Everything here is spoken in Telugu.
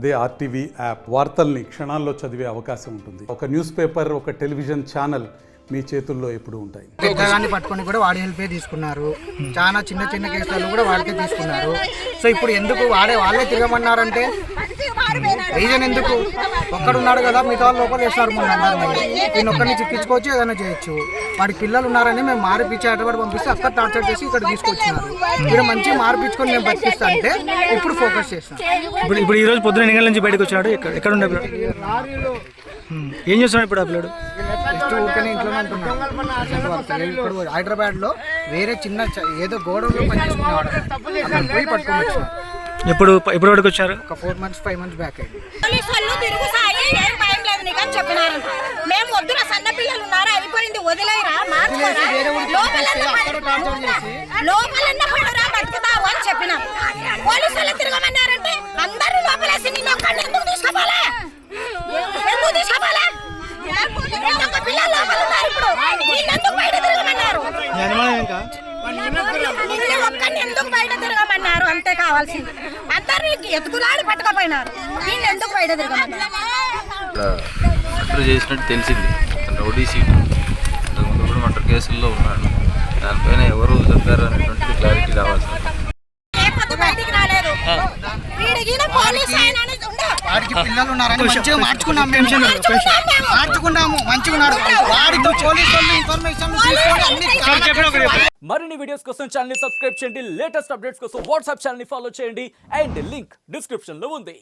అదే ఆర్టీవీ యాప్ వార్తల్ని క్షణాల్లో చదివే అవకాశం ఉంటుంది. ఒక న్యూస్ పేపర్, ఒక టెలివిజన్ ఛానల్ మీ చేతుల్లో ఎప్పుడు ఉంటాయి. పెద్దగాన్ని పట్టుకొని కూడా వాడి హెల్పే తీసుకున్నారు. చాలా చిన్న చిన్న కేసులలో కూడా వాడికే తీసుకున్నారు. సో ఇప్పుడు ఎందుకు వాళ్ళే తిరగమన్నారంటే రీజన్ ఎందుకు? ఒక్కడున్నాడు కదా, మిగతా వాళ్ళు లోపల వేస్తారు. మొన్న అందరినీ నేను ఒక్కరిని చిక్కించుకోవచ్చు, ఏదైనా చేయొచ్చు. వాడికి పిల్లలు ఉన్నారని మేము మార్పిచ్చి అటుబడి పంపిస్తే అక్కడ టార్చర్ చేసి ఇక్కడ తీసుకొచ్చినారు. ఇక్కడ మంచి మార్పించుకొని మేము బతికిస్తా అంటే ఇప్పుడు ఫోకస్ చేస్తాం. ఇప్పుడు ఈ రోజు పొద్దున ఎన్ని గంటల నుంచి బయటకు వచ్చాడు? ఎక్కడ ఉండే ఏం చేస్తున్నాడు ఇప్పుడు? ఆ పిల్లడు జస్ట్ ఊరికనే ఇంట్లోనే ఉంటున్నాడు. ఇప్పుడు హైదరాబాద్లో వేరే చిన్న ఏదో గోడౌన్లో పనిచేసుకునేవాడు. అక్కడ పోయి పట్టుకొని వచ్చినాడు. ఎప్పుడు వరకు వచ్చారు? ఒక 4 months 5 months బ్యాక్ అయింది. మేము వద్దున సన్న పిల్లలు ఉన్నారు, అయిపోయింది, వదిలేరా, లోపలన్న పడరా బతుకుతావు అని చెప్పినాం. పోలీసులు తిరగమన్నారంటే అందరూ లోపలేసి నిన్ను ఒక్కడిని ఎందుకు తీసుకోవాలా? పిల్లలు లోపల ఉన్నారు, ఇప్పుడు నిన్నెందుకు బయట తిరగమన్నారు? ఒక్కడిని ఎందుకు బయట తిరగమన్నారు? అంతే కావాల్సింది. అందరు ఎత్తుకులాడి పట్టుకపోయినారు, నేను ఎందుకు బయట తిరగమన్నారు? మర్డర్ చేసినట్టు తెలిసింది. రౌడీ సీట్ అంతకుముందు కూడా మర్డర్ కేసుల్లో ఉన్నాడు. దానిపైన ఎవరు చంపారు అనేటువంటిది క్లారిటీ రావాల్సింది. వాడికి పిల్లలు ఉన్నారని మంచిగా మార్చుకున్నాము. మంచిగున్నాడు. వాడికి పోలీసు వాళ్ళు ఇన్ఫర్మేషన్ తీసుకొని మరిన్ని వీడియోస్ కోసం ఛానల్ ని సబ్స్క్రైబ్ చేయండి. లేటెస్ట్ అప్డేట్స్ కోసం వాట్సాప్ ఛానల్ ని ఫాలో చేయండి. అండ్ లింక్ డిస్క్రిప్షన్ లో ఉంది.